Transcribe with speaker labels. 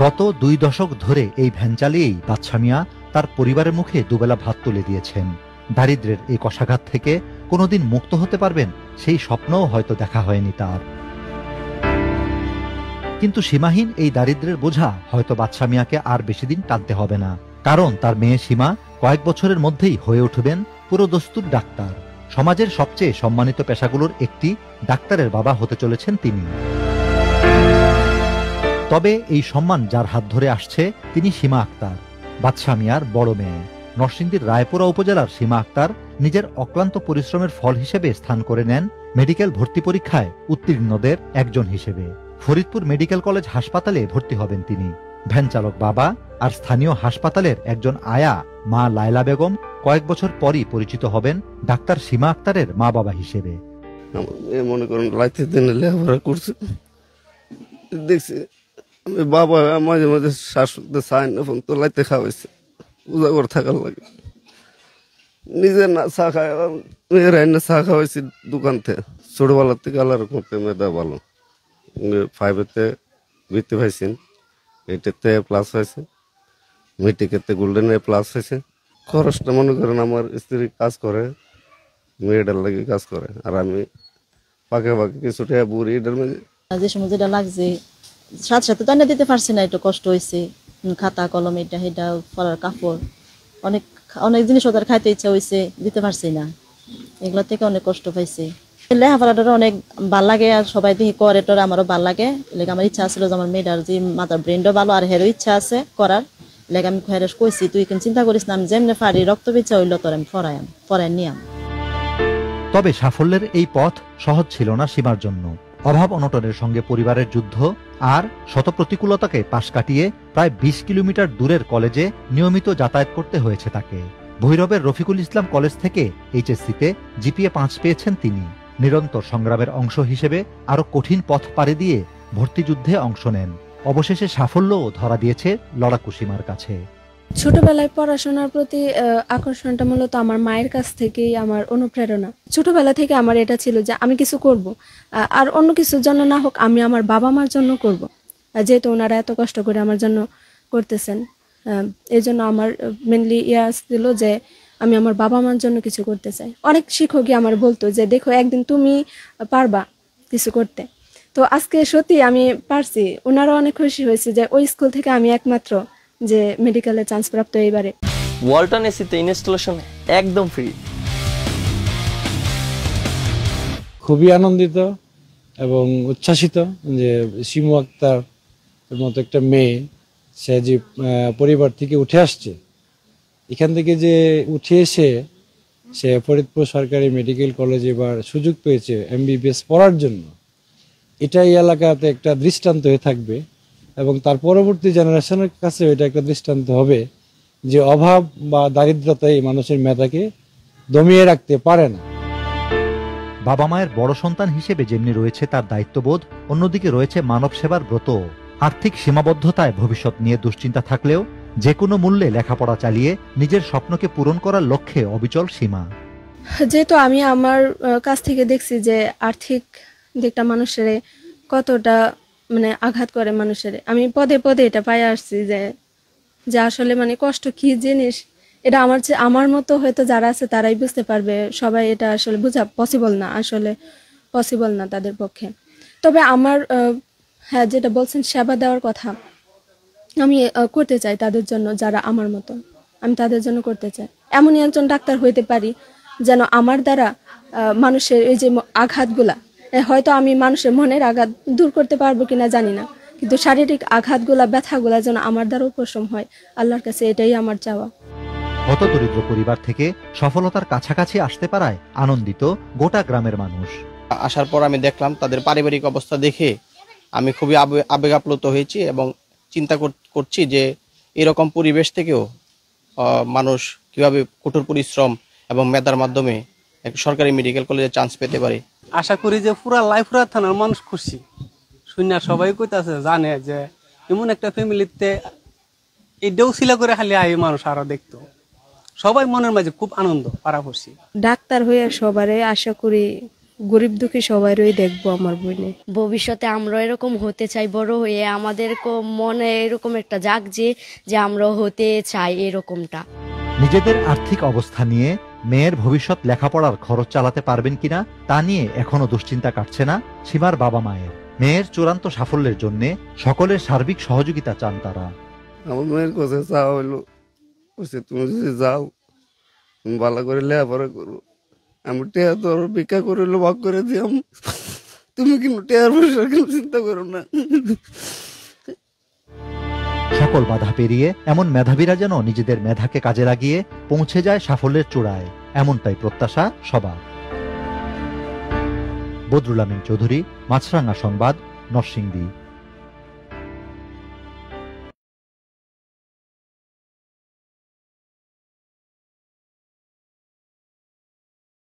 Speaker 1: গত 2 দশক ধরে এই ভ্যান চালিয়েই বাদশা মিয়া তার পরিবারের মুখে দুবেলা ভাত তুলে দিয়েছেন। দারিদ্র্যের এই কষাঘাত থেকে কোনোদিন মুক্ত হতে পারবেন সেই স্বপ্নও হয়তো দেখা হয়নি তার। কিন্তু সীমাহীন এই দারিদ্র্যের বোঝা হয়তো বাদশা মিয়াকে আর বেশি দিন টানতে হবে না, কারণ তার মেয়ে সীমা কয়েক বছরের মধ্যেই হয়ে উঠবেন পুরোদস্তুর ডাক্তার। সমাজের সবচেয়ে সম্মানিত পেশাগুলোর একটি, ডাক্তারের বাবা হতে চলেছেন তিনি। তবে এই সম্মান যার হাত ধরে আসছে তিনি সীমা আক্তার, বাদশা মিয়ার বড় মেয়ে। নরসিংদীর রায়পুরা উপজেলার সীমা আক্তার নিজের অক্লান্ত পরিশ্রমের ফল হিসেবে স্থান করে নেন মেডিকেল ভর্তি পরীক্ষায় উত্তীর্ণদের একজন হিসেবে। ফরিদপুর মেডিকেল কলেজ হাসপাতালে ভর্তি হবেন তিনি। ভ্যান চালক বাবা আর স্থানীয় হাসপাতালের একজন আয়া মা লায়লা বেগম কয়েক বছর পরই পরিচিত হবেন ডাক্তার সীমা আক্তারের মা বাবা হিসেবে।
Speaker 2: মনে করেন রাইতে দিনে লেখাপড়া করছে, দেখছি বাবা মাঝে মাঝে শাশুড়ি চায় না, ফোন তো লাইতে খাওয়াইছে, উজাগর থাকার লাগে। নিজে না চা খায়, মেয়েরাই না চা খাওয়াইছি দোকান থেকে। ছোটবেলার থেকে আল্লাহ রকম মেয়েটা ভালো। 5-এতে বৃত্তি পাইছেন, 8-এতে প্লাস হয়েছে, মেট্রিকেতে গোল্ডেন এ প্লাস হয়েছে। খরচটা মনে করেন আমার স্ত্রী কাজ করে, মেয়েটার লাগে কাজ করে, আর আমি পাকে পাকে কিছুটা বুড়ি এটার মধ্যে
Speaker 3: যে সময় যেটা লাগছে সাথে সাথে তো দিতে পারছি না, একটু কষ্ট হয়েছে। খাতা কলম এটা সেটা পরার কাপড় অনেক অনেক জিনিস ওদের খাইতে ইচ্ছা হয়েছে, দিতে পারছি না, এগুলো থেকে অনেক কষ্ট পাইছে। লেখাপড়াটা অনেক ভাল লাগে, আর সবাই দেখি করে টোরে, আমারও ভাল লাগে। লেগে আমার ইচ্ছা ছিল যে আমার মেয়েটার যে মাথার ব্রেনটাও ভালো, আর হেরও ইচ্ছা আছে করার লেগে। আমি হেরেস কইছি তুই কিন্তু চিন্তা করিস না, আমি যেমনি পারি রক্ত বেচা হইলো তোর আমি পড়াই নিয়াম।
Speaker 1: তবে সাফল্যের এই পথ সহজ ছিল না সীমার জন্য। অভাব অনটনের সঙ্গে পরিবারের যুদ্ধ আর শত প্রতিকূলতাকে পাশ কাটিয়ে প্রায় 20 কিলোমিটার দূরের কলেজে নিয়মিত যাতায়াত করতে হয়েছে তাকে। ভৈরবের রফিকুল ইসলাম কলেজ থেকে এইচএসসিতে জিপিএ 5 পেয়েছেন তিনি। নিরন্তর সংগ্রামের অংশ হিসেবে আরো কঠিন পথ পাড়ি দিয়ে ভর্তিযুদ্ধে অংশ নেন। অবশেষে সাফল্যও ধরা দিয়েছে লড়াকু সীমার কাছে।
Speaker 4: ছোটবেলায় পড়াশোনার প্রতি আকর্ষণটা মূলত আমার মায়ের কাছ থেকেই আমার অনুপ্রেরণা। ছোটবেলা থেকে আমার এটা ছিল যে আমি কিছু করব, আর অন্য কিছুর জন্য না হোক আমি আমার বাবা মার জন্য করব, যেহেতু ওনারা এত কষ্ট করে আমার জন্য করতেছেন। এই জন্য আমার মেনলি ছিল যে আমি আমার বাবা মার জন্য কিছু করতে চাই। অনেক শিক্ষকই আমার বলতো যে দেখো একদিন তুমি পারবা কিছু করতে। তো আজকে সত্যি আমি পারছি। ওনারা অনেক খুশি হয়েছে যে ওই স্কুল থেকে আমি একমাত্র যে মেডিকেলে চান্স প্রাপ্ত এইবারে।
Speaker 5: ওয়ালটন এসিতে ইনস্টলেশন একদম ফ্রি।
Speaker 6: খুবই আনন্দিত এবং উচ্ছ্বাসিত যে সীমা আক্তার মতো একটা মেয়ে, সে যে পরিবার থেকে উঠে আসছে, এখান থেকে যে উঠে এসে সে ফরিদপুর সরকারি মেডিকেল কলেজে এবার সুযোগ পেয়েছে এমবিবিএস পড়ার জন্য, এটা এই এলাকাতে একটা দৃষ্টান্ত হয়ে থাকবে এবং তার পরবর্তী জেনারেশনের কাছে এটা একটা দৃষ্টান্ত হবে যে অভাব বা দারিদ্রতা এই মানুষের মেধাকে দমিয়ে রাখতে পারে না।
Speaker 1: বাবা মায়ের বড় সন্তান হিসেবে যেমনি রয়েছে তার দায়িত্ববোধ, অন্যদিকে রয়েছে মানব সেবার ব্রত। আর্থিক সীমাবদ্ধতায় ভবিষ্যৎ নিয়ে দুশ্চিন্তা থাকলেও যে কোনো মূল্যে লেখাপড়া চালিয়ে নিজের স্বপ্নকে পূরণ করার লক্ষ্যে অবিচল সীমা।
Speaker 4: যেহেতু আমি আমার কাছ থেকে দেখছি যে আর্থিক দিকটা মানুষের কতটা আঘাত করে মানুষের, আমি পদে পদে এটা পাই আসছি যে আসলে কষ্ট কি জিনিস, এটা আমার মতো হয়তো যারা আছে তারাই বুঝতে পারবে। সবাই এটা আসলে বোঝা পসিবল না, আসলে পসিবল না তাদের পক্ষে। তবে আমার হ্যাঁ, যেটা বলছেন সেবা দেওয়ার কথা, আমি করতে চাই তাদের জন্য যারা আমার মতো, আমি তাদের জন্য করতে চাই। এমনই একজন ডাক্তার হইতে পারি যেন আমার দ্বারা মানুষের এই যে আঘাতগুলা, হয়তো আমি মানুষের মনের আঘাত দূর করতে পারবো কিনা জানি না, কিন্তু শারীরিক আঘাতগুলা ব্যথাগুলা যেন আমার দ্বারা উপশম হয়, আল্লাহর কাছে এটাই আমার চাওয়া।
Speaker 1: হতদরিদ্র পরিবার থেকে সফলতার কাছাকাছি আসতে পারায় আনন্দিত গোটা গ্রামের মানুষ।
Speaker 5: আসার পর আমি দেখলাম তাদের পারিবারিক অবস্থা দেখে আমি খুবই আবেগ আপ্লুত হয়েছি এবং চিন্তা করছি যে এরকম পরিবেশ থেকেও মানুষ কিভাবে কঠোর পরিশ্রম এবং মেধার মাধ্যমে এক সরকারি মেডিকেল কলেজে চান্স পেতে পারে।
Speaker 7: আশা করি যে পুরা লাইফুরা থানার মানুষ খুশি শুনে, সবাই কইতাছে জানে যে এমন একটা ফ্যামিলিতে এটাও ছিল করে খালি আই মানুষ আরো দেখতো, সবাই মনের মাঝে খুব আনন্দ পারা খুশি।
Speaker 4: ডাক্তার হয়ে সবারে আশা করি গরিব দুঃখী সবাইরই দেখবো আমার বোনে।
Speaker 8: ভবিষ্যতে আমরা এরকম হতে চাই, বড় হয়ে আমাদের মনে এরকম একটা জাগছে যে আমরা হতে চাই এরকমটা।
Speaker 1: নিজেদের আর্থিক অবস্থা নিয়ে মেয়ের ভবিষ্যৎ লেখাপড়ার খরচ চালাতে পারবেন কিনা তা নিয়ে এখনো দুশ্চিন্তা কাটছে না সীমার বাবা মায়ের। মেয়ের চূড়ান্ত সাফল্যের জন্য সকলের সার্বিক সহযোগিতা চান তারা।
Speaker 2: আমার মেয়ের কাছে চাওয়া হইলো, তুমি যদি যাও তুমি ভালো করে লেখাপড়া করো, আমি টেয়া তোর ভিক্ষা করিল ভাগ করে দিয়াম, তুমি কিন্তু টেয়ার পয়সার কোনো চিন্তা করো না।
Speaker 1: সকল বাধা পেরিয়ে এমন মেধাবীরা যেন নিজেদের মেধাকে কাজে লাগিয়ে পৌঁছে যায় সাফল্যের চূড়ায়, এমনটাই প্রত্যাশা সবার। বদরুল আমিন চৌধুরী, মাছরাঙ্গা সংবাদ, নরসিংদী।